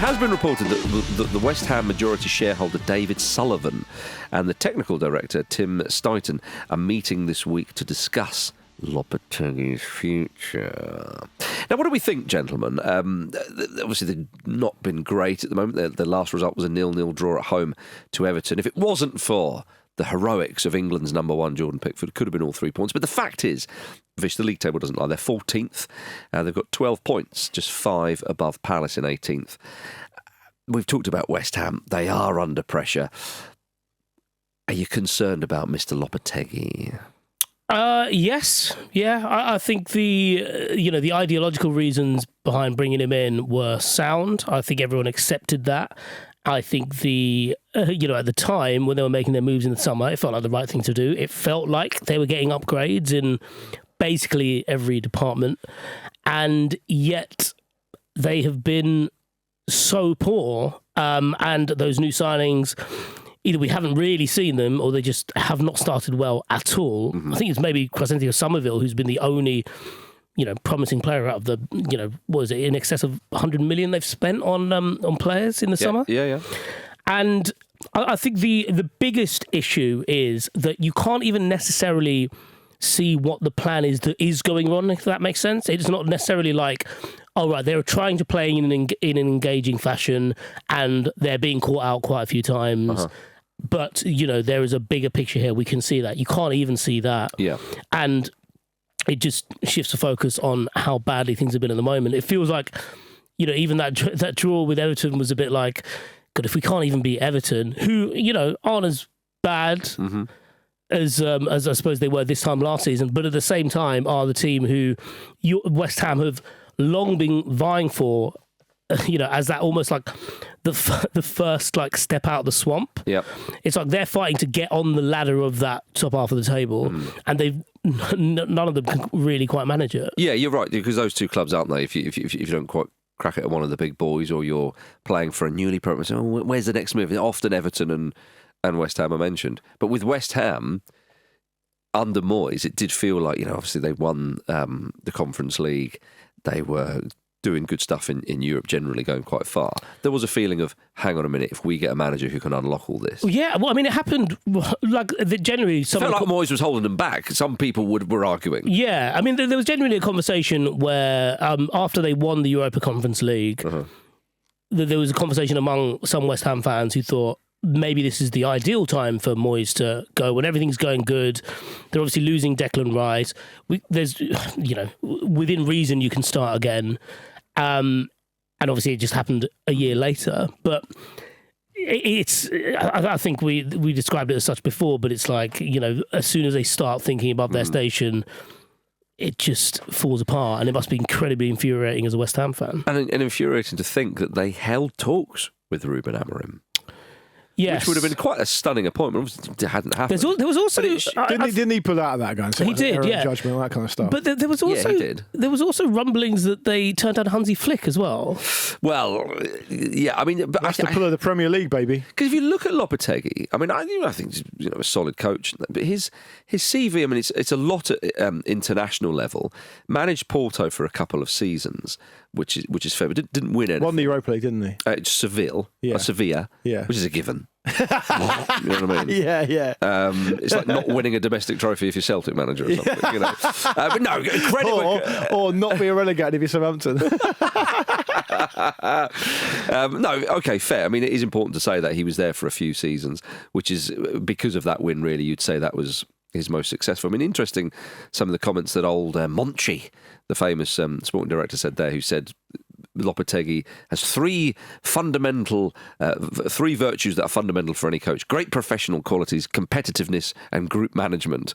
has been reported that the West Ham majority shareholder David Sullivan and the technical director Tim Stuyton are meeting this week to discuss Lopetegui's future. Now, what do we think, gentlemen? Obviously, they've not been great at the moment. Their last result was a 0-0 draw at home to Everton. If it wasn't for the heroics of England's number one, Jordan Pickford, it could have been all 3 points. But the fact is, Vish, the league table doesn't lie. They're 14th. They've got 12 points, just 5 above Palace in 18th. We've talked about West Ham. They are under pressure. Are you concerned about Mr. Lopetegui? Yes. Yeah, I think the ideological reasons behind bringing him in were sound. I think everyone accepted that. I think at the time when they were making their moves in the summer, it felt like the right thing to do. It felt like they were getting upgrades in basically every department, and yet they have been so poor. And those new signings, either we haven't really seen them or they just have not started well at all. Mm-hmm. I think it's maybe Crescencio Somerville who's been the only, promising player out of the, what is it, in excess of 100 million they've spent on players in the summer. Yeah. And I think the biggest issue is that you can't even necessarily see what the plan is that is going on, if that makes sense. It's not necessarily like, oh, right, they're trying to play in an engaging fashion and they're being caught out quite a few times. Uh-huh. But, there is a bigger picture here. We can see that. You can't even see that. Yeah. And it just shifts the focus on how badly things have been at the moment. It feels like, even that draw with Everton was a bit like, God, if we can't even beat Everton, who, aren't as bad mm-hmm. as I suppose they were this time last season, but at the same time are the team who West Ham have long been vying for, as that almost like the first like step out of the swamp. Yep. It's like they're fighting to get on the ladder of that top half of the table, and they've none of them can really quite manage it. Yeah, you're right, because those two clubs, aren't they? If you don't quite crack it at one of the big boys, or you're playing for a newly promoted, where's the next move? Often Everton and West Ham are mentioned, but with West Ham under Moyes, it did feel like obviously they won the Conference League. They were doing good stuff in Europe, generally going quite far. There was a feeling of, hang on a minute, if we get a manager who can unlock all this. Yeah, well, I mean, it happened like generally. It felt like Moyes was holding them back. Some people were arguing. Yeah, I mean, there was genuinely a conversation where after they won the Europa Conference League, uh-huh. there was a conversation among some West Ham fans who thought maybe this is the ideal time for Moyes to go when everything's going good. They're obviously losing Declan Rice. There's, within reason, you can start again. And obviously it just happened a year later. But I think we described it as such before, but it's like, as soon as they start thinking above their station, it just falls apart. And it must be incredibly infuriating as a West Ham fan. And infuriating to think that they held talks with Ruben Amorim. Yes. Which would have been quite a stunning appointment. Obviously, it hadn't happened. There was also... Didn't he pull out of that guy? He did, yeah. Judgment, all that kind of stuff. But there was also... Yeah, he did. There was also rumblings that they turned down Hansi Flick as well. Well, yeah, I mean... That's the pull of the Premier League, baby. Because if you look at Lopetegui, I mean, I think he's a solid coach. But his CV, I mean, it's a lot at international level. Managed Porto for a couple of seasons, which is fair, but didn't win anything. Won the Europa League, didn't he? It's Sevilla, yeah. Which is a given. You know what I mean? Yeah. It's like not winning a domestic trophy if you're Celtic manager or something, But no, credit... Or not be relegated if you're Southampton. No, okay, fair. I mean, it is important to say that he was there for a few seasons, which is, because of that win, really, you'd say that was his most successful. I mean, interesting, some of the comments that old Monchi, the famous sporting director, said there, who said... Lopetegui has three virtues that are fundamental for any coach: great professional qualities, competitiveness, and group management.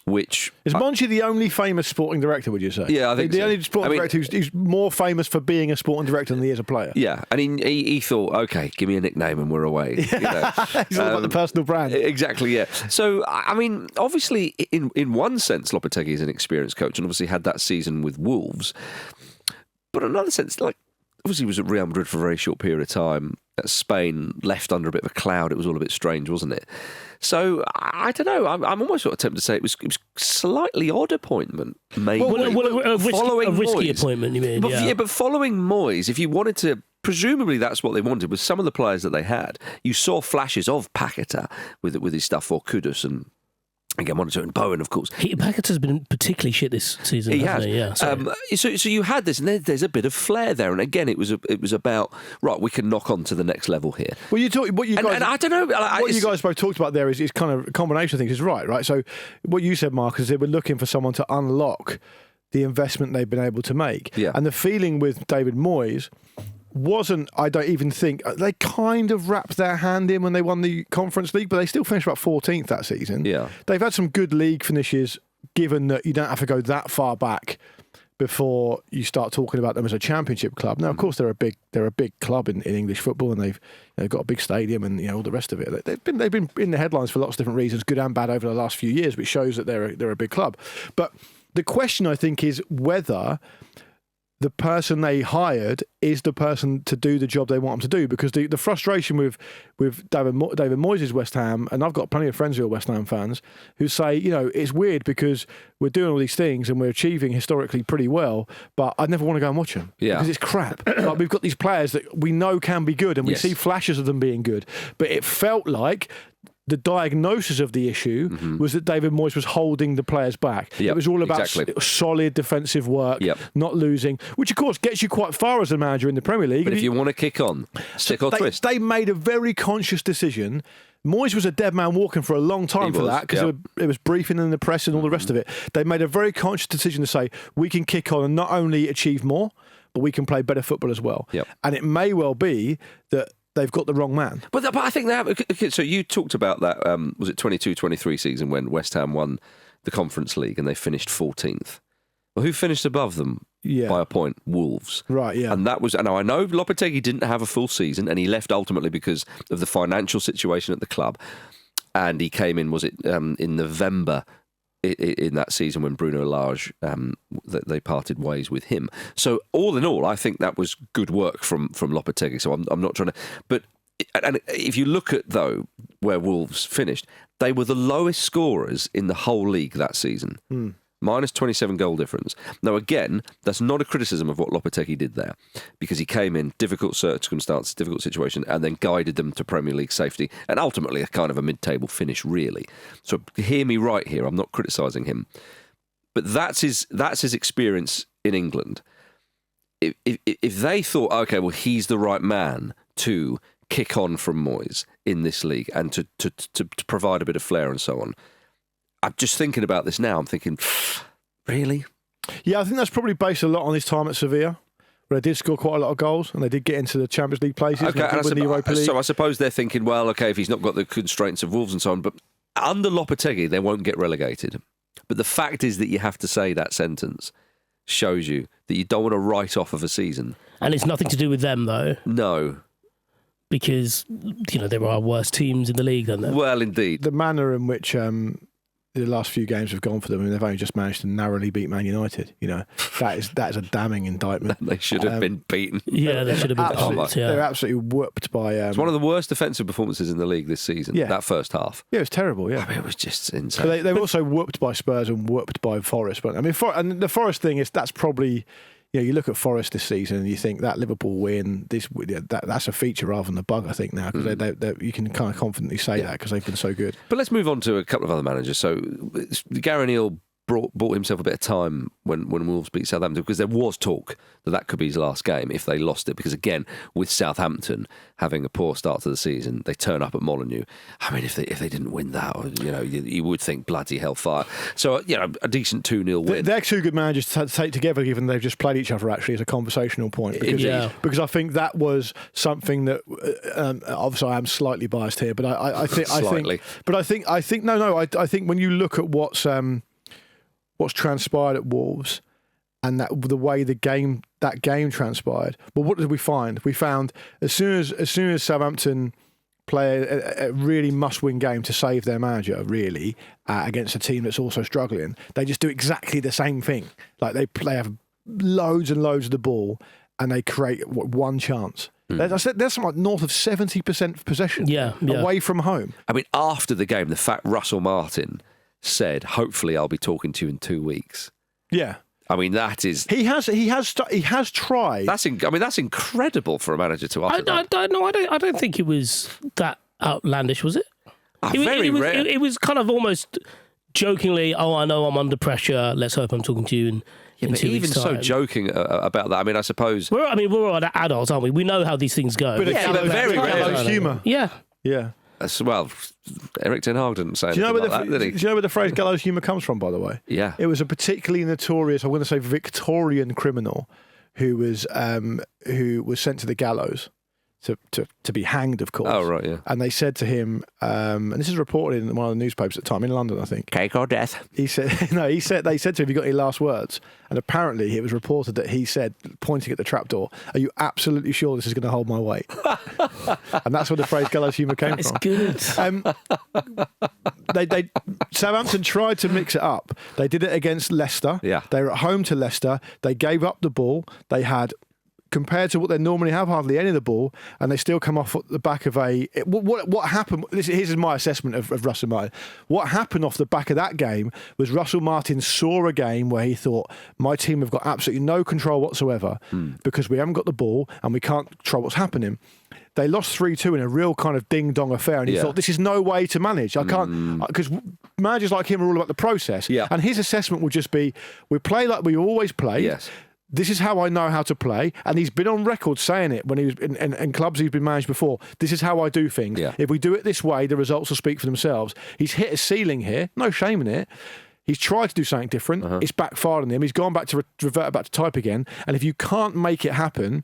Which is Monchi the only famous sporting director? Would you say? Yeah, I think the only sporting director who's more famous for being a sporting director than he is a player. Yeah, and he thought, okay, give me a nickname and we're away. He's all about the personal brand. Exactly. Yeah. So I mean, obviously, in one sense, Lopetegui is an experienced coach, and obviously had that season with Wolves. But in another sense, like, obviously he was at Real Madrid for a very short period of time. At Spain, left under a bit of a cloud. It was all a bit strange, wasn't it? So, I don't know. I'm almost sort of tempted to say it was a slightly odd appointment. Maybe. A risky Moyes. appointment, you mean? But following Moyes, if you wanted to presumably that's what they wanted. With some of the players that they had, you saw flashes of Paquetá with his stuff, or Kudus, and again, one or two, and Bowen, of course. Paquetá's been particularly shit this season. He hasn't has. He? Yeah, So you had this, and there's a bit of flair there. And again, it was about, right, we can knock on to the next level here. Well, I don't know. What you guys both talked about there is kind of a combination of things. Is right. So what you said, Mark, is they were looking for someone to unlock the investment they've been able to make. Yeah. And the feeling with David Moyes wasn't, I don't even think, they kind of wrapped their hand in when they won the Conference League, but they still finished about 14th that season. Yeah. They've had some good league finishes, given that you don't have to go that far back before you start talking about them as a championship club. Now, of course, they're a big club in English football, and they've got a big stadium and all the rest of it. They've been in the headlines for lots of different reasons, good and bad, over the last few years, which shows that they're a big club. But the question, I think, is whether the person they hired is the person to do the job they want them to do. Because the frustration with David Moyes' West Ham, and I've got plenty of friends who are West Ham fans, who say, it's weird because we're doing all these things and we're achieving historically pretty well, but I never want to go and watch them because it's crap. Like, we've got these players that we know can be good, and we see flashes of them being good, but it felt like the diagnosis of the issue was that David Moyes was holding the players back. Yep, it was all about solid defensive work, not losing, which of course gets you quite far as a manager in the Premier League. But if you want to kick on, stick or twist. They made a very conscious decision. Moyes was a dead man walking for a long time for that, because it was briefing in the press and all the rest of it. They made a very conscious decision to say, we can kick on and not only achieve more, but we can play better football as well. Yep. And it may well be that they've got the wrong man. But I think they have. Okay, so you talked about that, was it 22-23 season when West Ham won the Conference League and they finished 14th? Well, who finished above them by a point? Wolves. Right, yeah. And that was, and I know Lopetegui didn't have a full season, and he left ultimately because of the financial situation at the club. And he came in, was it in November in that season when Bruno Lage, they parted ways with him. So all in all, I think that was good work from Lopetegui. So I'm not trying to... But and if you look at, though, where Wolves finished, they were the lowest scorers in the whole league that season. Minus 27 goal difference. Now, again, that's not a criticism of what Lopetegui did there, because he came in, difficult circumstance, difficult situation, and then guided them to Premier League safety, and ultimately a kind of a mid-table finish, really. So hear me right here, I'm not criticising him. But that's his experience in England. If they thought, OK, well, he's the right man to kick on from Moyes in this league and to provide a bit of flair and so on, I'm just thinking about this now. I'm thinking, really? Yeah, I think that's probably based a lot on his time at Sevilla, where they did score quite a lot of goals and they did get into the Champions League places. Okay, and win the Europa League. So I suppose they're thinking, well, okay, if he's not got the constraints of Wolves and so on, but under Lopetegui, they won't get relegated. But the fact is that you have to say that sentence shows you that you don't want to write off of a season. And it's nothing to do with them, though. No. Because, there are worse teams in the league than them. Well, indeed. The manner in which the last few games have gone for them, and they've only just managed to narrowly beat Man United. That is a damning indictment. They should have been beaten. Yeah, they should have been pumped. Yeah. They're absolutely whooped by. It's one of the worst defensive performances in the league this season. Yeah. That first half. Yeah, it was terrible. Yeah, I mean, it was just insane. But they were also whooped by Spurs and whooped by Forest. But I mean, and the Forest thing is that's probably. You look at Forest this season and you think that Liverpool win, that's a feature rather than a bug, I think, now, because you can kind of confidently say that because they've been so good. But let's move on to a couple of other managers. So Gary Neal bought himself a bit of time when Wolves beat Southampton, because there was talk that could be his last game if they lost it, because again, with Southampton having a poor start to the season, they turn up at Molineux. I mean, if they didn't win that, you would think bloody hellfire. So a decent 2-0 win. They're two good managers to take together, given they've just played each other, actually, as a conversational point, because I think that was something that obviously I am slightly biased here, but I think I think when you look at what's transpired at Wolves and the way that game transpired. Well, what did we find? We found as soon as Southampton play a really must-win game to save their manager, really, against a team that's also struggling, they just do exactly the same thing. Like they have loads and loads of the ball and they create one chance. There's something like north of 70% possession away from home. I mean, after the game, the fact Russell Martin said, hopefully I'll be talking to you in 2 weeks. Yeah. I mean, that is... He has tried. That's incredible for a manager to utter that. I don't think it was that outlandish, was it? Very rare. It was kind of almost jokingly, I know I'm under pressure. Let's hope I'm talking to you in 2 weeks' even time. so joking about that. I mean, I suppose... We're all adults, aren't we? We know how these things go. But very rare. Humour. Yeah. Yeah. Well, Eric Ten Hag didn't say anything like that, did he? Do you know where the phrase gallows humour comes from, by the way? Yeah. It was a particularly notorious, I want to say Victorian criminal who was sent to the gallows to be hanged, of course. Oh, right, yeah. And they said to him, and this is reported in one of the newspapers at the time, in London, I think. Cake or death? They said to him, have you got any last words? And apparently it was reported that he said, pointing at the trapdoor, are you absolutely sure this is going to hold my weight? And that's where the phrase gallows humour came from. It's good. Southampton tried to mix it up. They did it against Leicester. Yeah. They were at home to Leicester. They gave up the ball. They had, compared to what they normally have, hardly any of the ball, and they still come off at the back of what happened. Here's my assessment of Russell Martin. What happened off the back of that game was Russell Martin saw a game where he thought, my team have got absolutely no control whatsoever because we haven't got the ball and we can't control what's happening. They lost 3-2 in a real kind of ding-dong affair, and he thought, this is no way to manage. I can't, because managers like him are all about the process. Yeah. And his assessment would just be, we play like we always play. Yes. This is how I know how to play. And he's been on record saying it when he was in clubs he's been managed before. This is how I do things. Yeah. If we do it this way, the results will speak for themselves. He's hit a ceiling here. No shame in it. He's tried to do something different. It's backfired on him. He's gone back to revert back to type again. And if you can't make it happen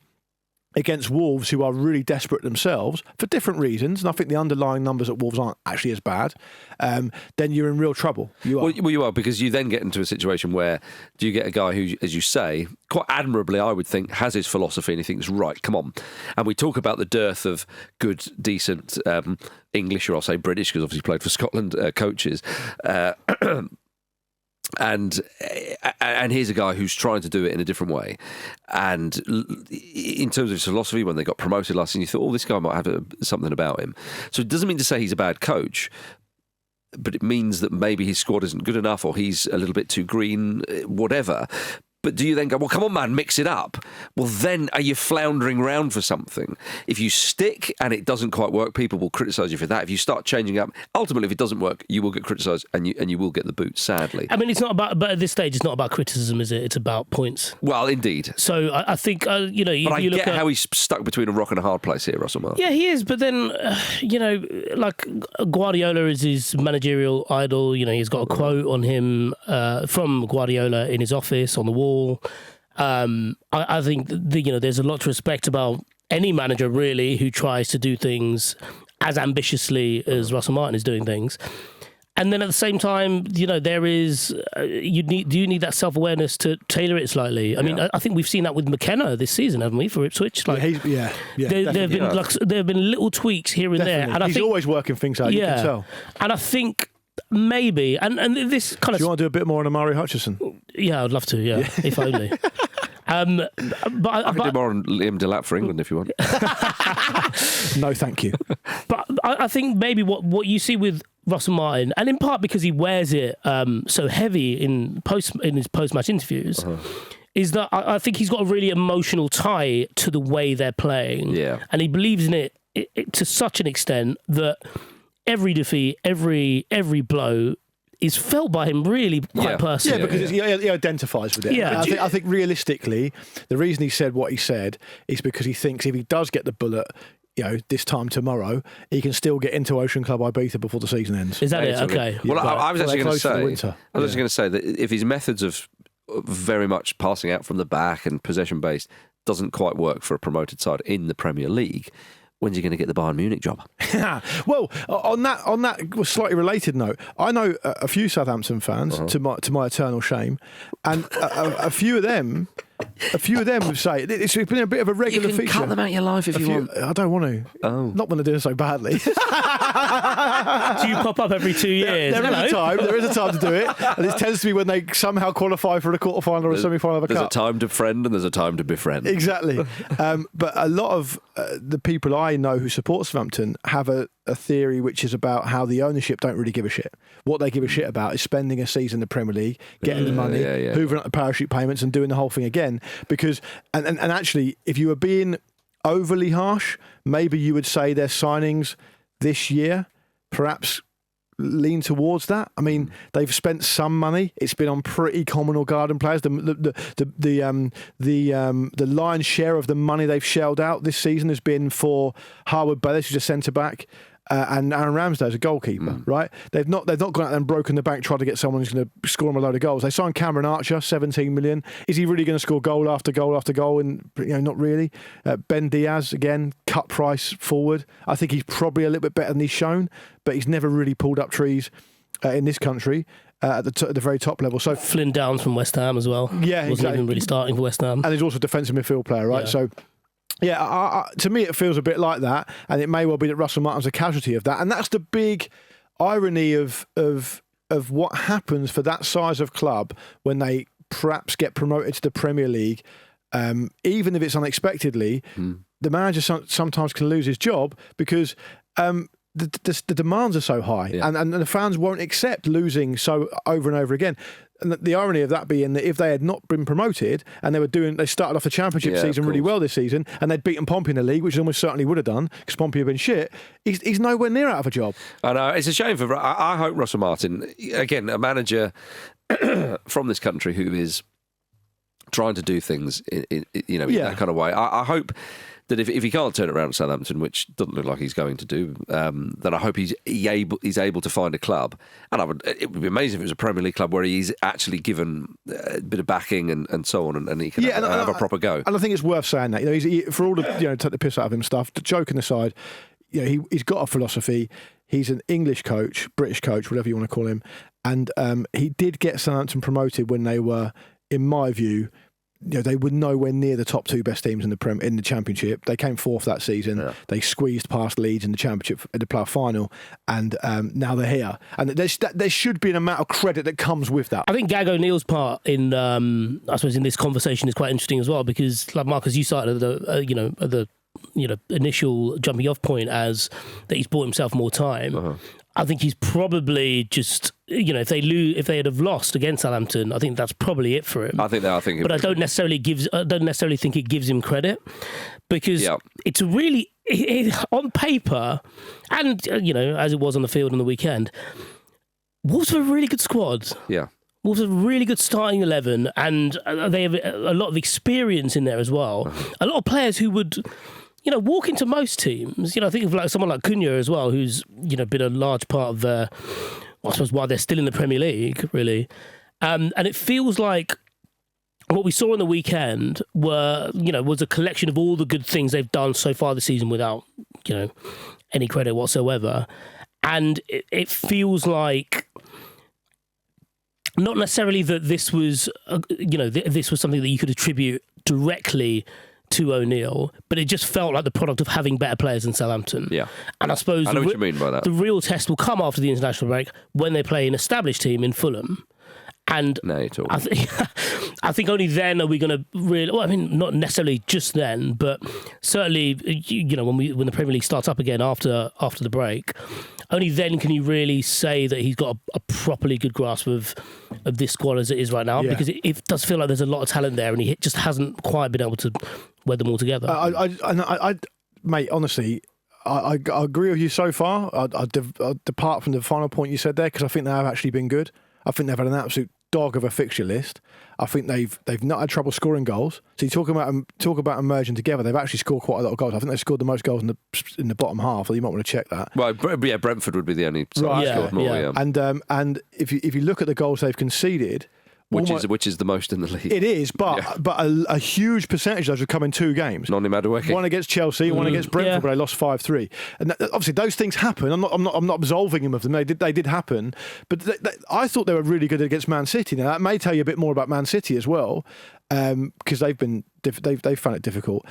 against Wolves, who are really desperate themselves for different reasons, and I think the underlying numbers at Wolves aren't actually as bad, then you're in real trouble. You are. Well, you are, because you then get into a situation where do you get a guy who, as you say, quite admirably, I would think, has his philosophy and he thinks, right, come on. And we talk about the dearth of good, decent English, or I'll say British, because obviously he played for Scotland, coaches. And here's a guy who's trying to do it in a different way. And in terms of his philosophy, when they got promoted last season, you thought, this guy might have something about him. So it doesn't mean to say he's a bad coach, but it means that maybe his squad isn't good enough, or he's a little bit too green, whatever. But do you then go, well, come on, man, mix it up? Well, then are you floundering around for something? If you stick and it doesn't quite work, people will criticise you for that. If you start changing up, ultimately, if it doesn't work, you will get criticised and you will get the boot, sadly. I mean, it's not about, but at this stage, it's not about criticism, is it? It's about points. Well, indeed. So I think, But I get how he's stuck between a rock and a hard place here, Russell Martin. Yeah, he is. But then, like Guardiola is his managerial idol. He's got a quote on him from Guardiola in his office on the wall. I think there's a lot to respect about any manager really who tries to do things as ambitiously as Russell Martin is doing things. And then at the same time, there is you need that self-awareness to tailor it slightly. I mean, I think we've seen that with McKenna this season, haven't we, for Ipswich? Like, there have been little tweaks here and there, and he's always working things out. You can tell. And I think maybe, and this kind of. Do you want to do a bit more on Amari Hutchison? Yeah, I'd love to. Yeah, if only. But I can do more on Liam Delap for England if you want. No, thank you. But I think maybe what you see with Russell Martin, and in part because he wears it so heavy in his post-match interviews, is that I think he's got a really emotional tie to the way they're playing. Yeah. And he believes in it to such an extent that every defeat, every blow is felt by him really quite personally. Yeah, because he identifies with it. Yeah. I think realistically, the reason he said what he said is because he thinks if he does get the bullet, this time tomorrow, he can still get into Ocean Club Ibiza before the season ends. Is that it? Okay. Well, I was actually going to say that if his methods of very much passing out from the back and possession based doesn't quite work for a promoted side in the Premier League, when's he going to get the Bayern Munich job? Well, on that slightly related note, I know a few Southampton fans, to my eternal shame, and a few of them A few of them would say it's been a bit of a regular You can feature. cut them out of your life if you want. I don't want to. Oh. Not when they're doing so badly. Do you pop up every 2 years? There is a time to do it, and it tends to be when they somehow qualify for a quarter-final or a semi-final of a There's cup. a time to friend and there's a time to befriend. Exactly. But a lot of the people I know who support Southampton have a theory which is about how the ownership don't really give a shit. What they give a shit about is spending a season in the Premier League, getting the money, hoovering up the parachute payments and doing the whole thing again. Because, and actually, if you were being overly harsh, maybe you would say their signings this year perhaps lean towards that. I mean, they've spent some money. It's been on pretty communal garden players. The lion's share of the money they've shelled out this season has been for Harwood Bellis, who's a centre back, and Aaron Ramsdale as a goalkeeper. Right? They've not gone out there and broken the bank trying to get someone who's going to score them a load of goals. They signed Cameron Archer, 17 million. Is he really going to score goal after goal after goal? And not really. Ben Diaz again, cut price forward. I think he's probably a little bit better than he's shown, but he's never really pulled up trees in this country at the very top level. So Flynn Downs from West Ham as well. Yeah, wasn't even really starting for West Ham. And he's also a defensive midfield player, right? Yeah. So. Yeah, to me it feels a bit like that, and it may well be that Russell Martin's a casualty of that, and that's the big irony of what happens for that size of club when they perhaps get promoted to the Premier League, even if it's unexpectedly. The manager sometimes can lose his job because the demands are so high, and the fans won't accept losing so over and over again. And the irony of that being that if they had not been promoted and they started off the Championship season really well this season, and they'd beaten Pompey in the league, which almost certainly would have done because Pompey have been shit, he's nowhere near out of a job. I know, it's a shame for. I hope Russell Martin, again, a manager from this country who is trying to do things in that kind of way. I hope that if he can't turn it around at Southampton, which doesn't look like he's going to do, then I hope he's able to find a club. And it would be amazing if it was a Premier League club where he's actually given a bit of backing and so on, and he can have a proper go. And I think it's worth saying that. He's for all the take the piss out of him stuff. Joking aside, he's got a philosophy. He's an English coach, British coach, whatever you want to call him, and he did get Southampton promoted when they were, in my view, they were nowhere near the top two best teams in the Championship. They came fourth that season. Yeah. They squeezed past Leeds in the Championship in the playoff final, and now they're here. And there should be an amount of credit that comes with that. I think Gag O'Neill's part in, I suppose, in this conversation is quite interesting as well, because, like Marcus, you started at the initial jumping off point as that he's bought himself more time. Uh-huh. I think he's probably just, if they had have lost against Southampton, I think that's probably it for him. But I don't necessarily think it gives him credit, because it's really on paper, and as it was on the field on the weekend, Wolves have a really good squad. Yeah. Wolves have a really good starting 11, and they have a lot of experience in there as well. Uh-huh. A lot of players who would walk into most teams. I think of someone like Cunha as well, who's been a large part of I suppose why they're still in the Premier League, really. And it feels like what we saw on the weekend was a collection of all the good things they've done so far this season without any credit whatsoever. And it feels like not necessarily that this was this was something that you could attribute directly to O'Neill, but it just felt like the product of having better players in Southampton. Yeah. And I suppose I know what you mean by that. The real test will come after the international break when they play an established team in Fulham. And I think only then are we going to really. Well, I mean, not necessarily just then, but certainly, when the Premier League starts up again after the break, only then can you really say that he's got a properly good grasp of this squad as it is right now. Yeah. Because it does feel like there's a lot of talent there, and he just hasn't quite been able to wear them all together. Mate, honestly, I agree with you so far. I'd depart from the final point you said there, because I think they have actually been good. I think they've had an absolute dog of a fixture list. I think they've not had trouble scoring goals. So you talk about emerging together. They've actually scored quite a lot of goals. I think they've scored the most goals in the bottom half. So you might want to check that. Well, yeah, Brentford would be the only side scored more. Yeah. And if you look at the goals they've conceded, which is the most in the league. It is, but a huge percentage of those have come in 2 games. Noni Madueke. One against Chelsea, one against Brentford, but they lost 5-3. And obviously, those things happen. I'm not absolving him of them. They did happen. But I thought they were really good against Man City. Now that may tell you a bit more about Man City as well, because they've found it difficult.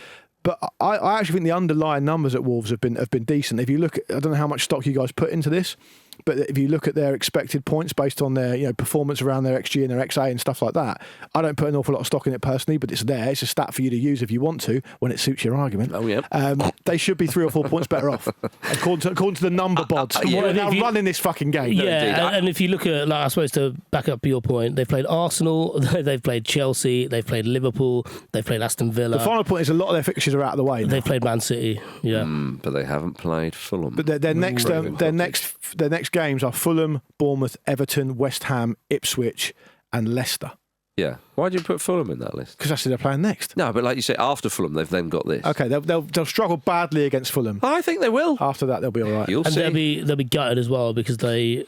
But I actually think the underlying numbers at Wolves have been decent. If you look, I don't know how much stock you guys put into this, but if you look at their expected points based on their performance around their XG and their XA and stuff like that, I don't put an awful lot of stock in it personally, but it's there. It's a stat for you to use if you want to when it suits your argument. Oh yeah. They should be 3 or 4 points better off according to the number bods. We're now running this fucking game. Yeah, and if you look at, I suppose to back up your point, they've played Arsenal, they've played Chelsea, they've played Liverpool, they've played Aston Villa. The final point is a lot of their fixtures are out of the way now. They've played Man City, but they haven't played Fulham. But their next games are Fulham, Bournemouth, Everton, West Ham, Ipswich, and Leicester. Yeah. Why did you put Fulham in that list? Because that's who they're playing next. No, but like you say, after Fulham, they've then got this. Okay, they'll struggle badly against Fulham. I think they will. After that, they'll be all right. You'll see. They'll be gutted as well because they've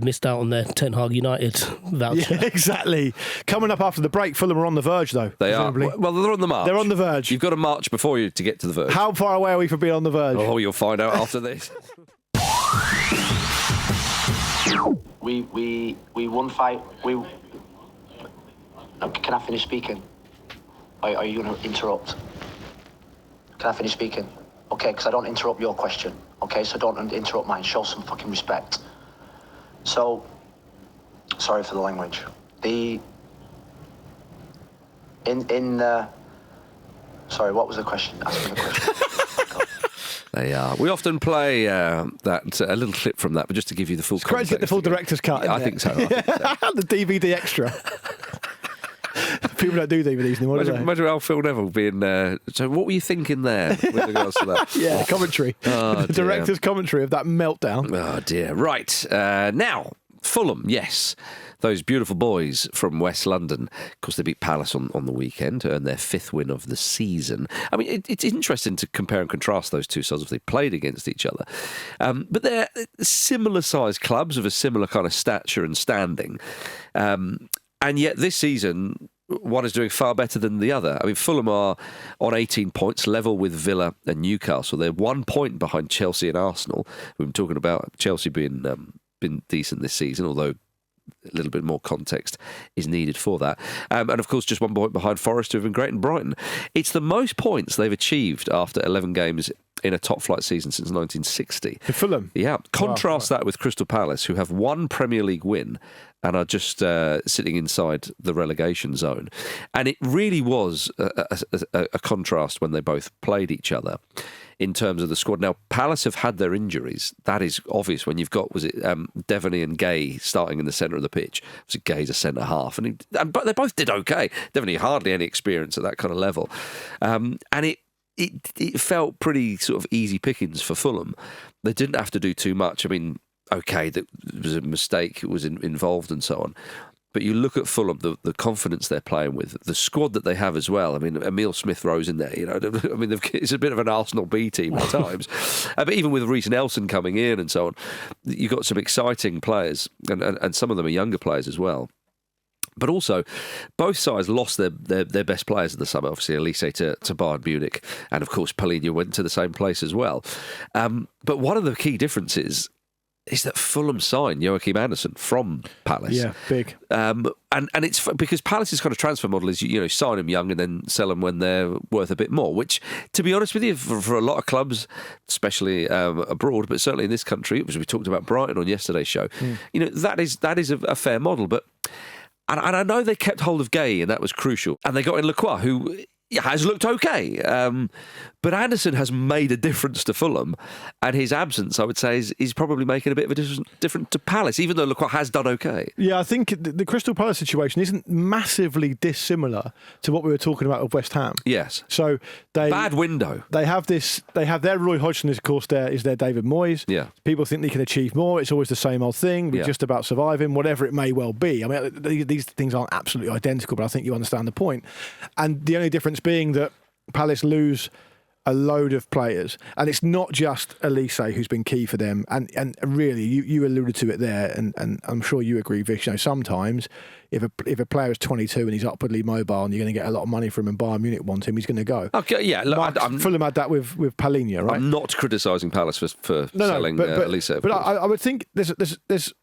missed out on their Ten Hag United voucher. Yeah, exactly. Coming up after the break, Fulham are on the verge, though. They are. Well, they're on the march. They're on the verge. You've got to march before you to get to the verge. How far away are we from being on the verge? Oh, you'll find out after this. We won 5. Can I finish speaking? Are you going to interrupt? Can I finish speaking? Okay, because I don't interrupt your question. Okay, so don't interrupt mine. Show some fucking respect. So, sorry for the language. Sorry, what was the question? Ask me the question. They are. We often play a little clip from that, but just to give you the full it's great to get the full director's cut. Yeah, I think so. The DVD extra. People don't do DVDs anymore, do they? Imagine how Phil Neville being... so what were you thinking there with regards to that? Yeah, commentary. Oh, the director's commentary of that meltdown. Oh, dear. Right. Now, Fulham, yes. Those beautiful boys from West London. Of course, they beat Palace on the weekend to earn their 5th win of the season. I mean, it's interesting to compare and contrast those two sides if they played against each other. But they're similar-sized clubs of a similar kind of stature and standing. And yet this season, one is doing far better than the other. I mean, Fulham are on 18 points, level with Villa and Newcastle. They're 1 point behind Chelsea and Arsenal. We've been talking about Chelsea being decent this season, although a little bit more context is needed for that. And of course, just 1 point behind Forest, who have been great in Brighton. It's the most points they've achieved after 11 games in a top flight season since 1960. The Fulham? Yeah. Contrast that with Crystal Palace, who have 1 Premier League win and are just sitting inside the relegation zone. And it really was a contrast when they both played each other in terms of the squad. Now, Palace have had their injuries. That is obvious when you've got, Devaney and Gay starting in the centre of the pitch. Gay's a centre-half. But they both did okay. Devaney hardly any experience at that kind of level. And it felt pretty sort of easy pickings for Fulham. They didn't have to do too much. I mean, okay, that was a mistake was involved and so on. But you look at Fulham, the confidence they're playing with, the squad that they have as well. I mean, Emile Smith-Rowe's in there. I mean, it's a bit of an Arsenal B team at times. But even with Reece Nelson coming in and so on, you've got some exciting players, and some of them are younger players as well. But also, both sides lost their best players in the summer. Obviously, Elise to Bayern Munich, and of course, Paulinho went to the same place as well. But one of the key differences is that Fulham signed Joachim Andersen from Palace. Yeah, big. And it's because Palace's kind of transfer model is, sign them young and then sell them when they're worth a bit more, which, to be honest with you, for a lot of clubs, especially abroad, but certainly in this country, as we talked about Brighton on yesterday's show, that is a fair model. But and I know they kept hold of Gay, and that was crucial. And they got in Lacroix, who has looked okay. But Anderson has made a difference to Fulham, and his absence, I would say, is probably making a bit of a difference to Palace, even though Lacroix has done okay. Yeah, I think the Crystal Palace situation isn't massively dissimilar to what we were talking about with West Ham. Yes. So bad window. They have their Roy Hodgson, of course, is their David Moyes. Yeah. People think they can achieve more. It's always the same old thing. We're just about surviving, whatever it may well be. I mean, these things aren't absolutely identical, but I think you understand the point. And the only difference being that Palace lose a load of players, and it's not just Elise who's been key for them. And really, you alluded to it there, and I'm sure you agree, Vish. Sometimes if a player is 22 and he's upwardly mobile, and you're going to get a lot of money from him, and Bayern Munich want him, he's going to go. Okay, yeah. Look, Fulham had that with Palhinha, right? I'm not criticising Palace for selling Elise. But I would think there's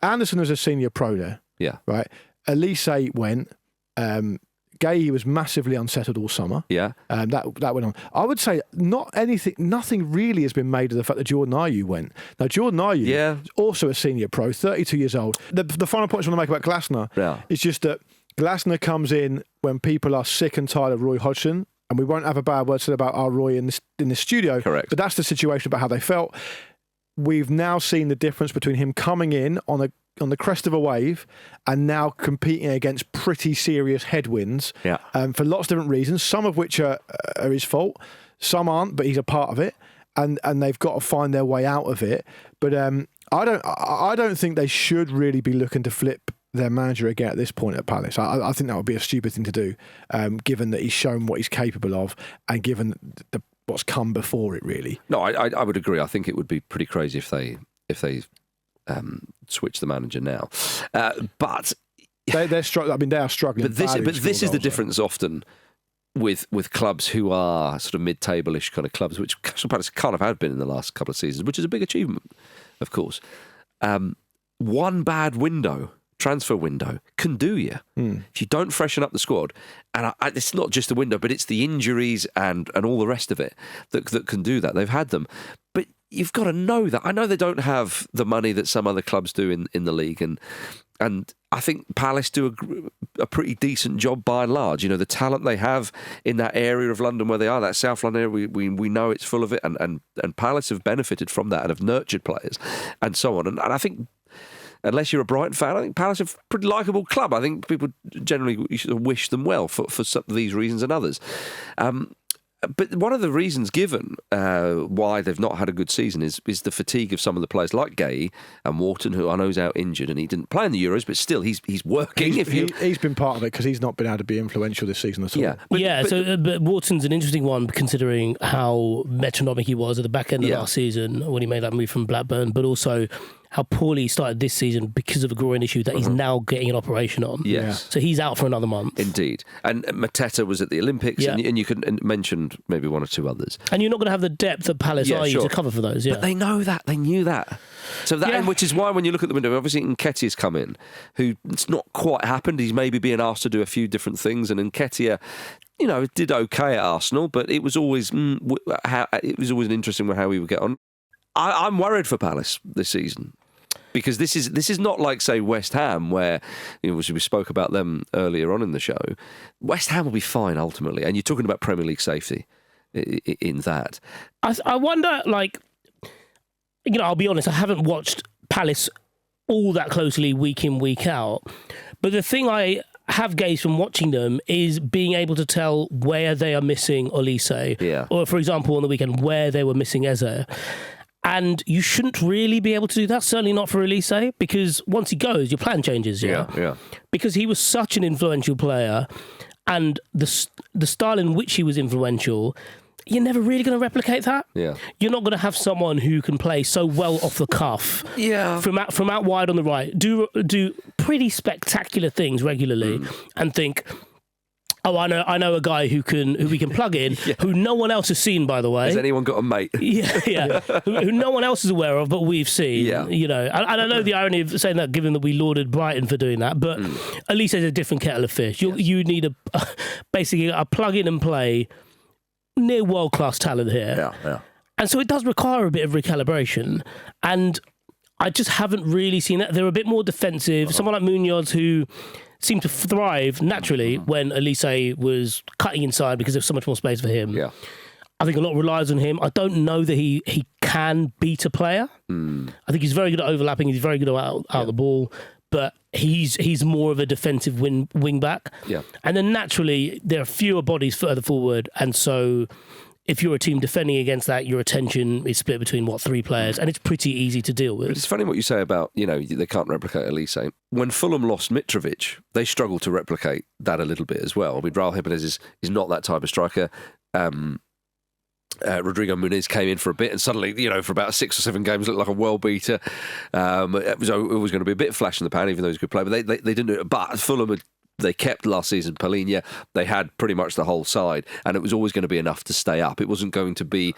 Anderson was a senior pro there. Yeah. Right. Elise went. Gay was massively unsettled all summer. Yeah. That went on. I would say nothing really has been made of the fact that Jordan Ayew went. Now, Jordan Ayew is also a senior pro, 32 years old. The final point I want to make about Glasner is just that Glasner comes in when people are sick and tired of Roy Hodgson, and we won't have a bad word said about our Roy in the studio. Correct. But that's the situation about how they felt. We've now seen the difference between him coming in on the crest of a wave and now competing against pretty serious headwinds for lots of different reasons, some of which are his fault, some aren't, but he's a part of it, and they've got to find their way out of it. But I don't think they should really be looking to flip their manager again at this point at Palace. I think that would be a stupid thing to do, given that he's shown what he's capable of and given what's come before it, really. No, I would agree. I think it would be pretty crazy if they switch the manager now. But they're struggling. I mean, they are struggling. But this is the difference often with clubs who are sort of mid-table-ish kind of clubs, which Crystal Palace kind of have been in the last couple of seasons, which is a big achievement, of course. One bad transfer window can do you if you don't freshen up the squad. And it's not just the window, but it's the injuries and all the rest of it that can do that. They've had them, but you've got to know that. I know they don't have the money that some other clubs do in the league, and I think Palace do a pretty decent job by and large. You know, the talent they have in that area of London where they are, that South London area, we know it's full of it, and Palace have benefited from that and have nurtured players and so on. And I think, unless you're a Brighton fan, I think Palace are a pretty likeable club. I think people generally wish them well for some of these reasons and others. But one of the reasons given why they've not had a good season is the fatigue of some of the players like Gay and Wharton, who I know is out injured and he didn't play in the Euros, but still he's working. He's been part of it because he's not been able to be influential this season at all. Yeah, but Wharton's an interesting one considering how metronomic he was at the back end of last season when he made that move from Blackburn, but also how poorly he started this season because of a groin issue that he's now getting an operation on. Yes. So he's out for another month. Indeed. And Mateta was at the Olympics, and you can mention maybe one or two others. And you're not going to have the depth that Palace are to cover for those. Yeah. But they know that. They knew that. So and which is why when you look at the window, obviously Nketiah's come in, who it's not quite happened. He's maybe being asked to do a few different things, and Nketiah, did okay at Arsenal, but it was always an interesting how he would get on. I'm worried for Palace this season. Because this is not like, say, West Ham, where we spoke about them earlier on in the show. West Ham will be fine ultimately, and you're talking about Premier League safety in that. I wonder, I'll be honest, I haven't watched Palace all that closely week in, week out, but the thing I have gauged from watching them is being able to tell where they are missing Olise, or for example on the weekend where they were missing Eze. And you shouldn't really be able to do that, certainly not for Elise, because once he goes, your plan changes. Yeah. Because he was such an influential player, and the style in which he was influential, you're never really going to replicate that. Yeah. You're not going to have someone who can play so well off the cuff. Yeah. From out wide on the right, do pretty spectacular things regularly, and think, oh, I know a guy who we can plug in, who no one else has seen, by the way. Has anyone got a mate? Yeah. who no one else is aware of, but we've seen. Yeah. I don't know the irony of saying that, given that we lauded Brighton for doing that, but at least there's a different kettle of fish. You need basically a plug in and play near world class talent here. Yeah. And so it does require a bit of recalibration, and I just haven't really seen that. They're a bit more defensive. Someone like Munoz, who seemed to thrive naturally when Elise was cutting inside because there's so much more space for him. Yeah. I think a lot relies on him. I don't know that he can beat a player. I think he's very good at overlapping. He's very good at out the ball, but he's more of a defensive wing back. Yeah. And then naturally there are fewer bodies further forward, and so if you're a team defending against that, your attention is split between, three players, and it's pretty easy to deal with. But it's funny what you say about, they can't replicate Elise. When Fulham lost Mitrovic, they struggled to replicate that a little bit as well. I mean, Raul Jimenez is not that type of striker. Rodrigo Muniz came in for a bit, and suddenly, for about 6 or 7 games, looked like a world beater. It was going to be a bit of flash in the pan, even though he was a good player. But they didn't do it. But Fulham they kept last season Palhinha. They had pretty much the whole side, and it was always going to be enough to stay up. It wasn't going to be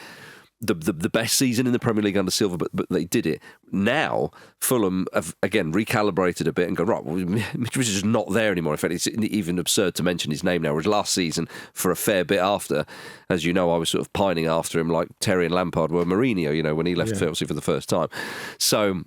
the best season in the Premier League under Silva, but they did it. Now, Fulham have, again, recalibrated a bit and go, right, well, Mitrovic is just not there anymore. In fact, it's even absurd to mention his name now, whereas last season, for a fair bit after, as you know, I was sort of pining after him like Terry and Lampard were Mourinho, when he left Chelsea for the first time. So,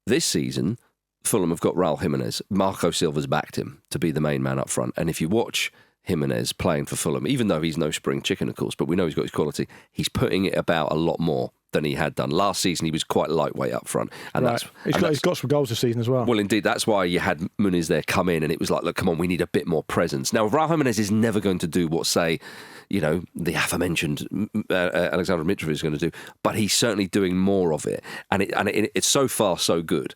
this season, Fulham have got Raul Jimenez. Marco Silva's backed him to be the main man up front. And if you watch Jimenez playing for Fulham, even though he's no spring chicken, of course, but we know he's got his quality, he's putting it about a lot more than he had done. Last season, he was quite lightweight up front. And right. He's got some goals this season as well. Well, indeed, that's why you had Muniz there come in, and it was like, look, come on, we need a bit more presence. Now, Raul Jimenez is never going to do what, say, the aforementioned Alexander Mitrovic is going to do, but he's certainly doing more of it, and it's so far so good.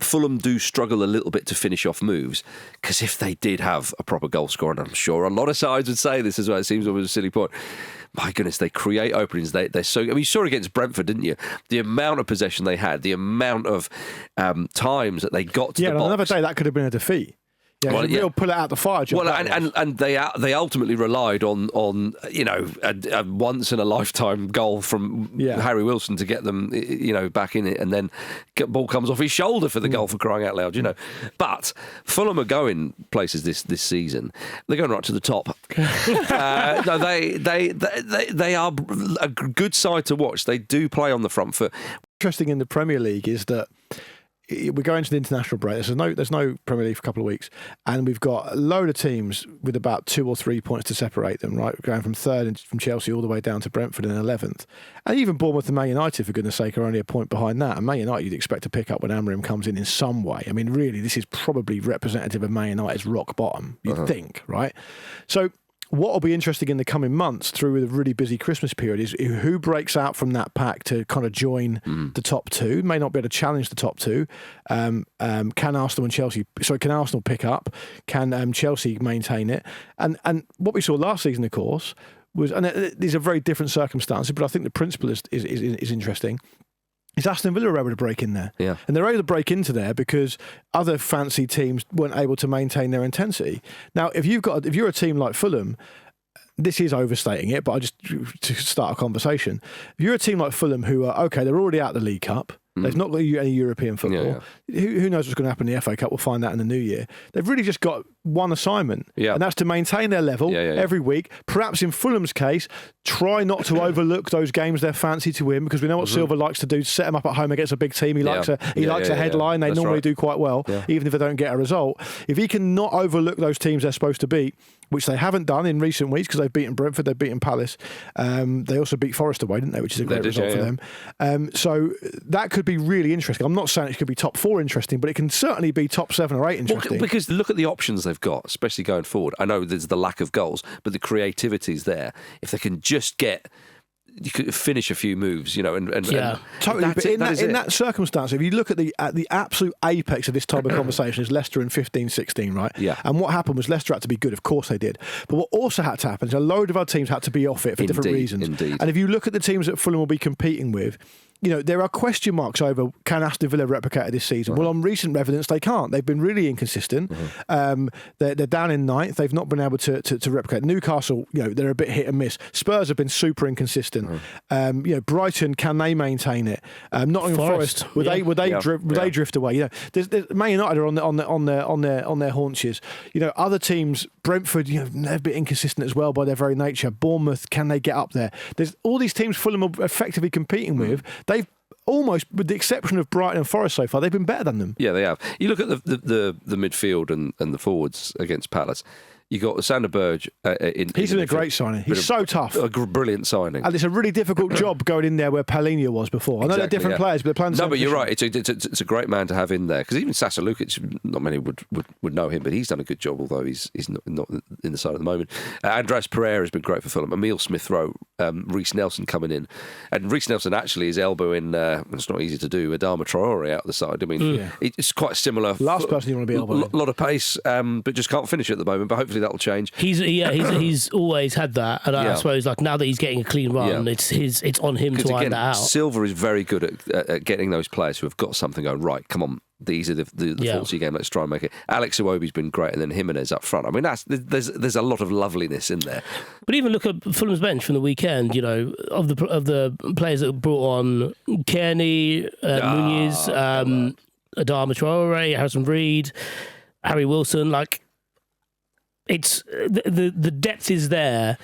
Fulham do struggle a little bit to finish off moves, because if they did have a proper goal scorer, and I'm sure a lot of sides would say this as well, it seems almost a silly point. My goodness, they create openings. They're so. You saw against Brentford, didn't you? The amount of possession they had, the amount of times that they got to the box. Yeah, another day that could have been a defeat. Yeah, well, real pull it out the fire job. Well, and they ultimately relied on a once in a lifetime goal from Harry Wilson to get them back in it, and then ball comes off his shoulder for the goal, for crying out loud, But Fulham are going places this season. They're going right to the top. No, they are a good side to watch. They do play on the front foot. Interesting in the Premier League is that we're going to the international break. There's no Premier League for a couple of weeks, and we've got a load of teams with about 2 or 3 points to separate them. Right, we're going from third from Chelsea all the way down to Brentford in 11th, and even Bournemouth and Man United, for goodness sake, are only a point behind that. And Man United, you'd expect to pick up when Amorim comes in some way. I mean, really, this is probably representative of Man United's rock bottom. You'd think, right? So, what will be interesting in the coming months through the really busy Christmas period is who breaks out from that pack to kind of join the top two. May not be able to challenge the top two. Can Arsenal pick up? Can Chelsea maintain it? And what we saw last season, of course, was, and these are very different circumstances, but I think the principle is interesting. Is Aston Villa are able to break in there. Yeah. And they're able to break into there because other fancy teams weren't able to maintain their intensity. Now, if you're a team like Fulham, this is overstating it, but I just to start a conversation. If you're a team like Fulham who are, okay, they're already out of the League Cup. They've not got any European football. Yeah. Who knows what's going to happen in the FA Cup? We'll find out in the new year. They've really just got one assignment, and that's to maintain their level every week. Perhaps in Fulham's case, try not to overlook those games they're fancy to win, because we know what Silva likes to do, set them up at home against a big team. He likes a headline. They normally do quite well, even if they don't get a result. If he can not overlook those teams they're supposed to beat, which they haven't done in recent weeks, because they've beaten Brentford, they've beaten Palace. They also beat Forest away, didn't they? Which is a great result for them. So that could be really interesting. I'm not saying it could be top 4 interesting, but it can certainly be top 7 or 8 interesting. Well, because look at the options they've got, especially going forward. I know there's the lack of goals, but the creativity's there. If they can just you could finish a few moves, totally. But in that circumstance, if you look at the absolute apex of this type of conversation is Leicester in 15-16, right? Yeah. And what happened was Leicester had to be good. Of course they did. But what also had to happen is a load of other teams had to be off it for different reasons. Indeed. And if you look at the teams that Fulham will be competing with, there are question marks over can Aston Villa replicate it this season. Right. Well, on recent evidence, they can't. They've been really inconsistent. They're down in 9th. They've not been able to replicate. Newcastle, they're a bit hit and miss. Spurs have been super inconsistent. Brighton, can they maintain it? Nottingham Forest, would they drift away? There's Man United are on their haunches. Other teams, Brentford, they're a bit inconsistent as well by their very nature. Bournemouth, can they get up there? There's all these teams Fulham are effectively competing with. They've almost, with the exception of Brighton and Forest so far, they've been better than them. Yeah, they have. You look at the midfield and the forwards against Palace. You got Sander Berge. He's been a great signing. He's so tough. A brilliant signing. And it's a really difficult job going in there where Palhinha was before. I know they're different players, but they're playing the same but you're position. right. It's a great man to have in there, because even Sasa Lukic, not many would know him, but he's done a good job, although he's not in the side at the moment. Andreas Pereira has been great for Fulham. Emile Smith-Rowe, Reece Nelson coming in, and Reece Nelson actually is elbowing. It's not easy to do. Adama Traore out the side. I mean, it's quite similar. Last person you want to be elbowing. A lot of pace, but just can't finish at the moment. But hopefully hopefully that'll change. He's always had that, and I suppose like now that he's getting a clean run, it's on him to iron that out. Silva is very good at getting those players who have got something going. Right, come on. These are the faults of your game. Let's try and make it. Alex Iwobi's been great, and then Jimenez up front. I mean, there's a lot of loveliness in there. But even look at Fulham's bench from the weekend. You know, of the players that brought on Kearney, Muniz, Adama Traore, Harrison Reed, Harry Wilson. Like, it's the depth is there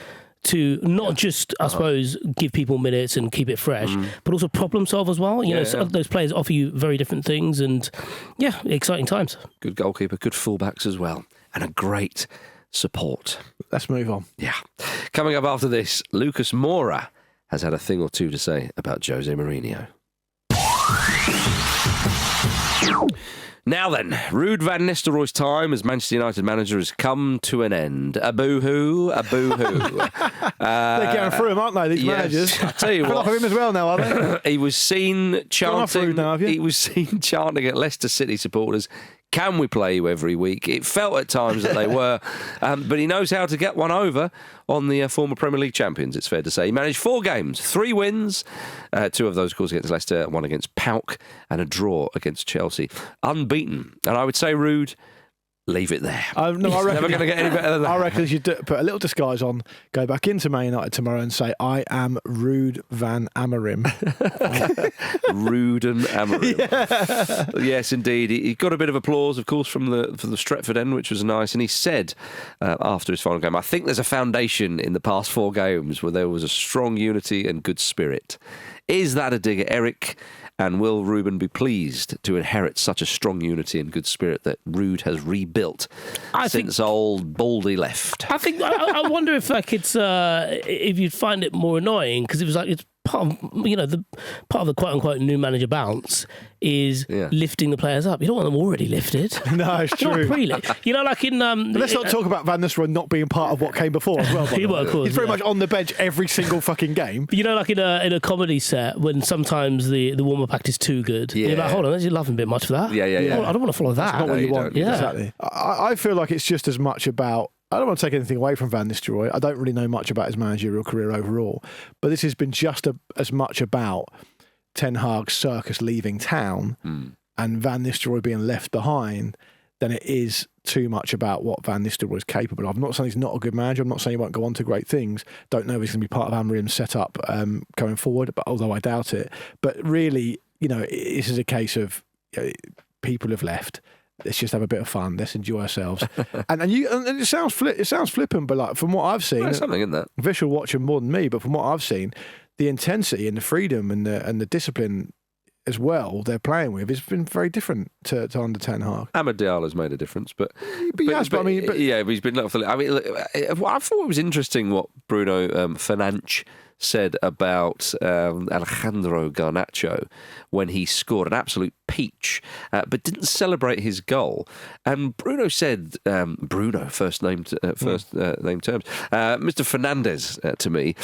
to not just, I suppose, give people minutes and keep it fresh, but also problem solve as well. You know, those players offer you very different things, and exciting times. Good goalkeeper, good fullbacks as well, and a great support. Let's move on. Yeah. Coming up after this, Lucas Moura has had a thing or two to say about Jose Mourinho. Now then, Ruud van Nistelrooy's time as Manchester United manager has come to an end. A boo-hoo, a boo-hoo. They're going through him, aren't they, these managers? I tell you what. Off of him as well now, are they? He was seen chanting. He was seen chanting at Leicester City supporters, "Can we play you every week?" It felt at times that they were, but he knows how to get one over on the former Premier League champions, it's fair to say. He managed 4 games, 3 wins, 2 of those, of course, against Leicester, 1 against PAOK, and a draw against Chelsea. Unbeaten. And I would say, Ruud, leave it there. I reckon, never going to get any better than that. I reckon you should put a little disguise on, go back into Man United tomorrow and say, "I am Ruud van Amorim." Ruud and Amorim. Yeah. Yes, indeed. He got a bit of applause, of course, from the Stretford end, which was nice. And he said after his final game, "I think there's a foundation in the past 4 games where there was a strong unity and good spirit." Is that a dig at Eric? And will Ruben be pleased to inherit such a strong unity and good spirit that Ruud has rebuilt since old Baldy left? I wonder if if you'd find it more annoying, because it was like it's part of the quote unquote new manager bounce is lifting the players up. You don't want them already lifted. No, it's true. Like in let's not talk about Van Nistelrooy not being part of what came before as well. Of course, he's very much on the bench every single fucking game. You know, like in a comedy set when sometimes the warm-up act is too good. You're like, hold on, you're laughing a bit much for that. Yeah. I don't want to follow that. That's not what you want. Yeah. Exactly. I feel like it's just as much about. I don't want to take anything away from Van Nistelrooy. I don't really know much about his managerial career overall, but this has been just as much about Ten Hag's circus leaving town and Van Nistelrooy being left behind than it is too much about what Van Nistelrooy is capable of. I'm not saying he's not a good manager. I'm not saying he won't go on to great things. Don't know if he's going to be part of Amorim's setup going forward, but although I doubt it. But really, this is a case of people have left. Let's just have a bit of fun. Let's enjoy ourselves. and it sounds flippant, but like from what I've seen, there's something in that. Vish will watch him more than me, but from what I've seen, the intensity and the freedom and the discipline as well they're playing with has been very different to under Ten Hag. Amad Diallo's made a difference, but he's been left. I mean, I thought it was interesting what Bruno Fernandes said about Alejandro Garnacho when he scored an absolute peach, but didn't celebrate his goal. And Bruno said, first name terms, Mr. Fernandes to me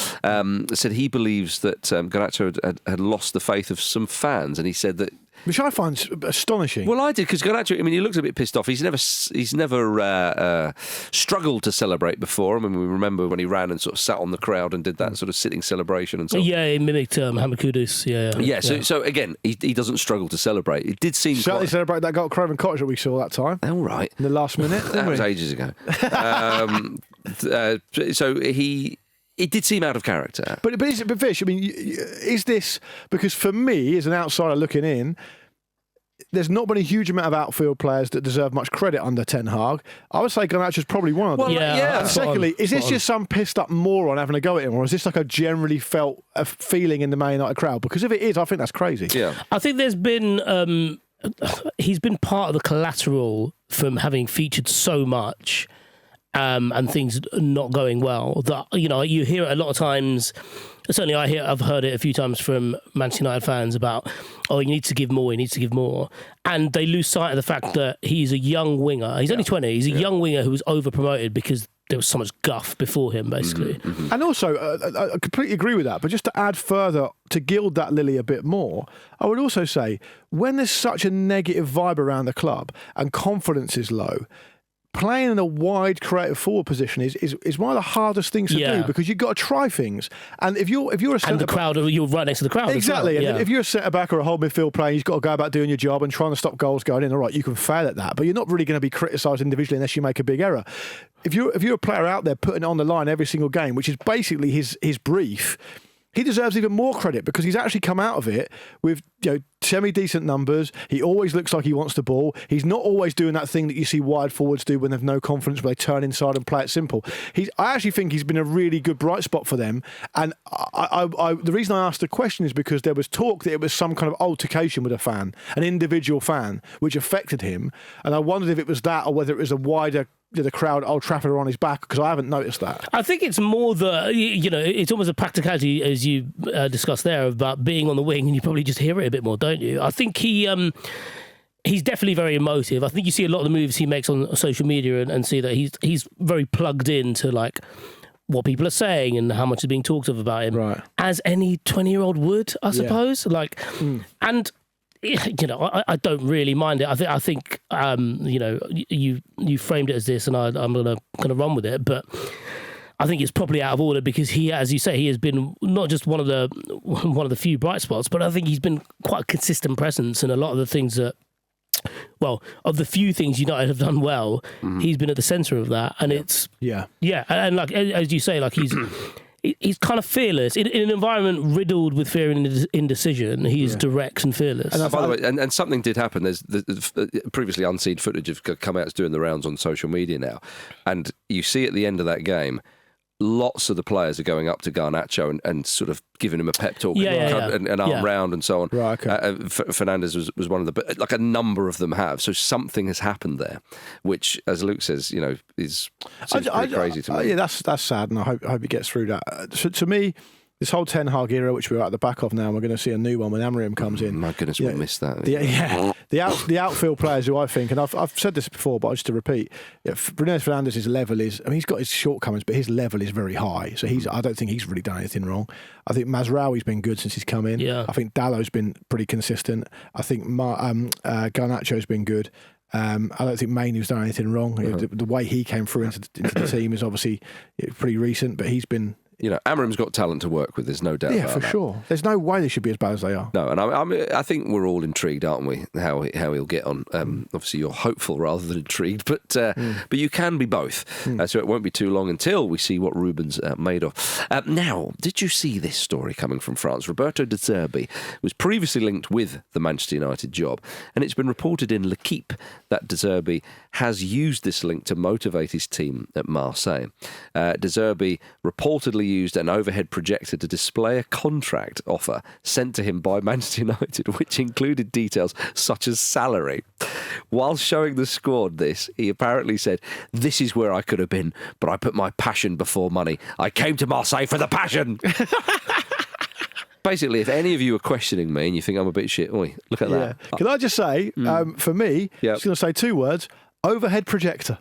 said he believes that Garnacho had lost the faith of some fans, and he said that. Which I find astonishing. Well, I did, because Garnacho, he looked a bit pissed off. He's never struggled to celebrate before. I mean, we remember when he ran and sort of sat on the crowd and did that sort of sitting celebration and so on. Yeah, he mimicked Hamid Kudus. Yeah. So again, he doesn't struggle to celebrate. It did seem certainly celebrate that goal at Craven Cottage that we saw that time. All right. In the last minute. That was ages ago. So it did seem out of character. But Vish, is this, because for me, as an outsider looking in, there's not been a huge amount of outfield players that deserve much credit under Ten Hag. I would say Garnacho's probably one of them. And secondly, is this just some pissed up moron having a go at him, or is this like a generally felt a feeling in the Man United crowd? Because if it is, I think that's crazy. Yeah, I think there's been he's been part of the collateral from having featured so much. And things not going well. That you hear it a lot of times. Certainly, I've heard it a few times from Manchester United fans about, you need to give more, and they lose sight of the fact that he's a young winger. He's only 20. He's a young winger who was over promoted because there was so much guff before him, basically. Mm-hmm. And also, I completely agree with that. But just to add further, to gild that lily a bit more, I would also say when there's such a negative vibe around the club and confidence is low, playing in a wide creative forward position is one of the hardest things to do, because you've got to try things. And if you're a centre and the crowd, you're right next to the crowd. Exactly. As well. And if you're a centre back or a whole midfield player, you've got to go about doing your job and trying to stop goals going in. All right, you can fail at that, but you're not really going to be criticised individually unless you make a big error. If you're a player out there putting it on the line every single game, which is basically his brief, he deserves even more credit because he's actually come out of it with semi-decent numbers. He always looks like he wants the ball. He's not always doing that thing that you see wide forwards do when they've no confidence, where they turn inside and play it simple. I actually think he's been a really good bright spot for them. And the reason I asked the question is because there was talk that it was some kind of altercation with a fan, an individual fan, which affected him. And I wondered if it was that or whether it was a wider the crowd Old Trafford are on his back, because I haven't noticed that. I think it's more it's almost a practicality, as you discussed there, about being on the wing, and you probably just hear it a bit more, don't you? I think he's definitely very emotive. I think you see a lot of the moves he makes on social media and see that he's very plugged into like what people are saying and how much is being talked of about him, right? As any 20-year-old would, I suppose. And I don't really mind it. I think you framed it as this, and I'm going to kind of run with it. But I think it's probably out of order because he, as you say, he has been not just one of the few bright spots, but I think he's been quite a consistent presence in a lot of the things that. Well, of the few things United have done well, he's been at the centre of that, and it's and like as you say, like he's kind of fearless in an environment riddled with fear and indecision. He's direct and fearless. And by the way, and something did happen. There's previously unseen footage of come out, it's doing the rounds on social media now, and you see at the end of that game, lots of the players are going up to Garnacho and sort of giving him a pep talk and arm round and so on. Right, okay. Fernandes was one of but like a number of them have. So something has happened there, which, as Luke says, seems pretty crazy to me. Yeah, that's sad, and I hope he gets through that. So, to me, this whole Ten Hag era, which we're at the back of now, and we're going to see a new one when Amorim comes in. My goodness, we'll miss that. The outfield players who I think, and I've said this before, but just to repeat, Bruno Fernandes' level is, he's got his shortcomings, but his level is very high. So I don't think he's really done anything wrong. I think Mazraoui's been good since he's come in. Yeah. I think Dallow's been pretty consistent. I think Garnacho's been good. I don't think Mainoo's done anything wrong. The way he came through into the team is obviously pretty recent, but he's been. Amorim's got talent to work with. There's no doubt about that. Yeah, for sure. There's no way they should be as bad as they are. No, and I think we're all intrigued, aren't we? How he'll get on. Obviously, you're hopeful rather than intrigued, but you can be both. So it won't be too long until we see what Ruben's made of. Now, did you see this story coming from France? Roberto De Zerbi was previously linked with the Manchester United job, and it's been reported in L'Equipe that De Zerbi has used this link to motivate his team at Marseille. De Zerbi reportedly used an overhead projector to display a contract offer sent to him by Manchester United, which included details such as salary. While showing the squad this, he apparently said, "This is where I could have been, but I put my passion before money. I came to Marseille for the passion." Basically, if any of you are questioning me and you think I'm a bit shit, oi, look at that. Can I just say, for me, I'm just going to say two words: overhead projector.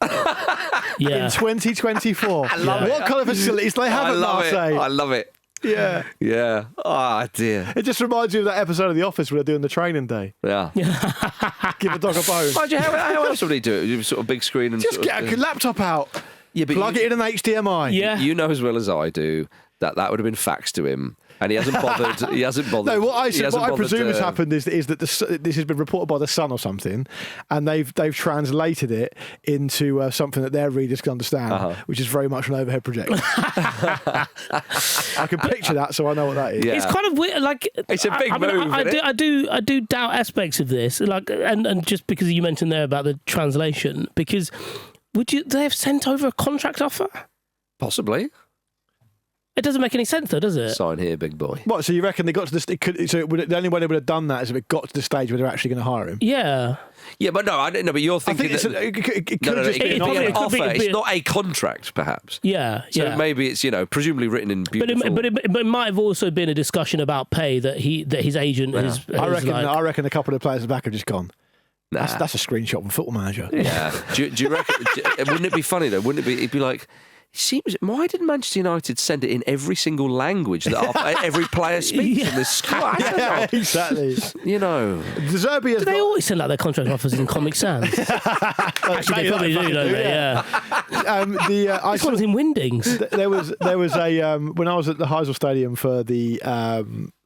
In 2024. I love it. What kind of facilities they have at Marseille? I love it. Yeah. Yeah. Oh, dear. It just reminds you of that episode of The Office where they're doing the training day. Yeah. Give a dog a bone. Mind you, how else would he do it? Sort of big screen and just get a laptop out. Yeah, but plug it in an HDMI. Yeah. You know as well as I do that would have been faxed to him. And he hasn't bothered. No, what I presume has happened is that this has been reported by The Sun or something, and they've translated it into something that their readers can understand, which is very much an overhead projector. I can picture that, so I know what that is. Yeah. It's kind of weird. Like it's a big move. I do doubt aspects of this, like and just because you mentioned there about the translation, because they have sent over a contract offer? Possibly. It doesn't make any sense, though, does it? Sign here, big boy. What? So you reckon they got to this? The only way they would have done that is if it got to the stage where they're actually going to hire him. Yeah. Yeah, but no, I don't know. But you're thinking it could just be an offer. It's not a contract, perhaps. Yeah. So maybe it's presumably written in beautiful. But it might have also been a discussion about pay that his agent has. I reckon a couple of players at the back have just gone. Nah. That's a screenshot from Football Manager. Yeah. do you reckon? Wouldn't it be funny though? Wouldn't it be? It'd be like. Why did Manchester United send it in every single language that every player speaks in this squad? Yeah, exactly. You know. De Zerbi has Do they always send out their contract offers in Comic Sans? Actually, they probably do, don't they? Yeah. I This one's in Windings. There was a when I was at the Heysel Stadium for the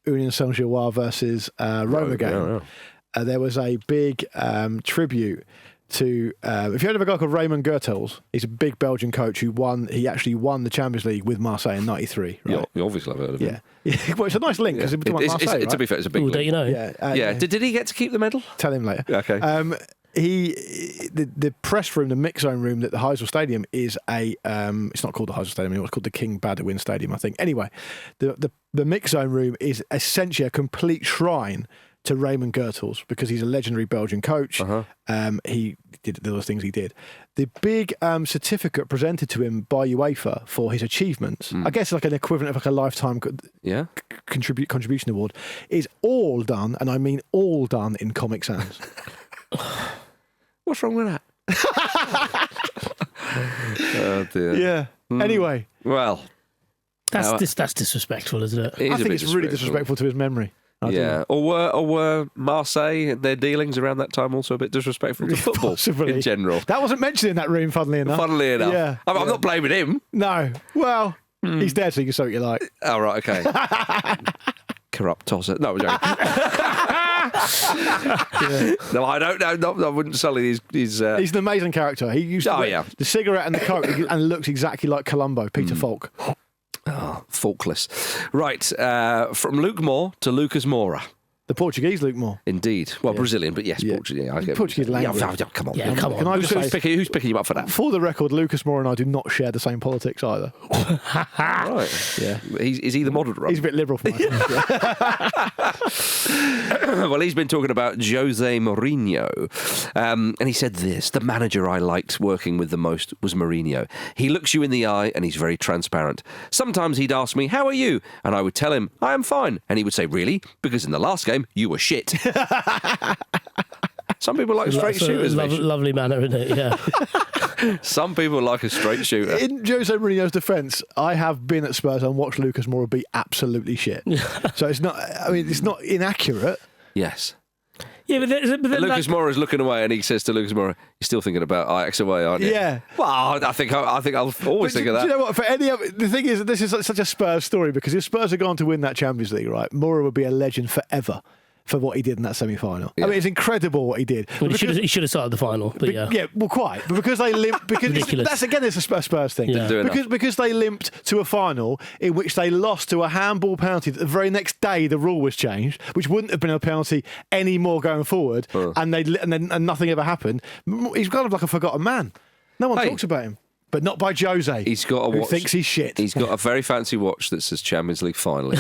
Union Saint-Gilloise versus Roma game. There was a big tribute to if you heard of a guy called Raymond Goethals, he's a big Belgian coach he actually won the Champions League with Marseille in '93. Right? You obviously have heard of him. Yeah. Well, it's a nice link because Marseille, to be fair, it's a big Ooh, link. don't you know? Yeah. Did he get to keep the medal? Tell him later. Okay. The press room, the mix zone room at the Heysel Stadium is it's not called the Heysel Stadium anymore, it's called the King Badawin Stadium, I think. Anyway, the mix zone room is essentially a complete shrine to Raymond Goethals because he's a legendary Belgian coach. He did those things he did. The big certificate presented to him by UEFA for his achievements, I guess like an equivalent of like a lifetime contribution award, is all done, and I mean all done, in Comic Sans. What's wrong with that? Oh dear. Yeah. Anyway. Well. That's disrespectful, isn't it? I think it's really disrespectful to his memory. Yeah, or were Marseille and their dealings around that time also a bit disrespectful to football in general? That wasn't mentioned in that room, funnily enough. Yeah. I'm not blaming him. No. Well, he's dead, so you can say what you like. Oh, right, okay. Corrupt tosser. No, I'm joking. No, I don't know. No, I wouldn't sully his. He's an amazing character. He used to the cigarette and the coat, and looks exactly like Columbo, Peter Falk. Oh, faultless. Right, from Luke Moore to Lucas Moura. The Portuguese Luke Moore. Indeed. Well, Brazilian, but yes, Portuguese. Portuguese language. Come on. Yeah, come on. Can I just say, who's picking you up for that? For the record, Lucas Moore and I do not share the same politics either. Right. Yeah. Is he the moderate? He's a bit liberal for myself. Well, he's been talking about Jose Mourinho. And he said this: the manager I liked working with the most was Mourinho. He looks you in the eye and he's very transparent. Sometimes he'd ask me, "How are you?" And I would tell him, "I am fine." And he would say, "Really? Because in the last game, you were shit." Some people like straight shooters. Lovely manner, isn't it? Yeah. Some people like a straight shooter. In Jose Mourinho's defence, I have been at Spurs and watched Lucas Moura be absolutely shit. So it's not. I mean, it's not inaccurate. Yes. Yeah, but Lucas Moura is looking away, and he says to Lucas Moura, "You're still thinking about Ajax away, aren't you?" Yeah. Well, I think I'll always think of that. Do you know what? For any other, the thing is, this is such a Spurs story because if Spurs had gone to win that Champions League, right, Moura would be a legend forever for what he did in that semi-final. Yeah. I mean, it's incredible what he did. Well, he should have started the final, but yeah. Yeah, well, quite. But because they limped... Because it's a Spurs thing. Yeah. Because they limped to a final in which they lost to a handball penalty. The very next day, the rule was changed, which wouldn't have been a penalty anymore going forward, and nothing ever happened. He's kind of like a forgotten man. No one talks about him. But not by Jose. He's got a watch. Who thinks he's shit. He's got a very fancy watch that says Champions League finally.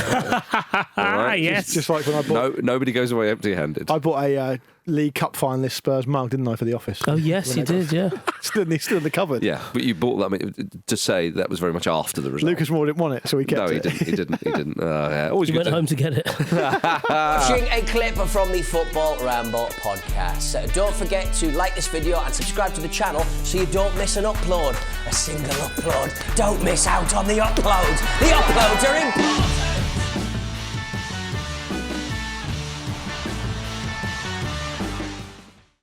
Right? Yes. Just like when I bought... Nobody goes away empty-handed. I bought a League Cup finalist Spurs mug, didn't I, for the office? Oh, yes, you did, yeah. Still in the cupboard. Yeah, but you bought that, I mean, to say that was very much after the result. Lucas Moore didn't want it, so he kept it. No, he didn't. Always He went home to get it. Watching a clip from the Football Ramble podcast. Don't forget to like this video and subscribe to the channel so you don't miss an upload. A single upload. Don't miss out on the uploads. The uploads are important.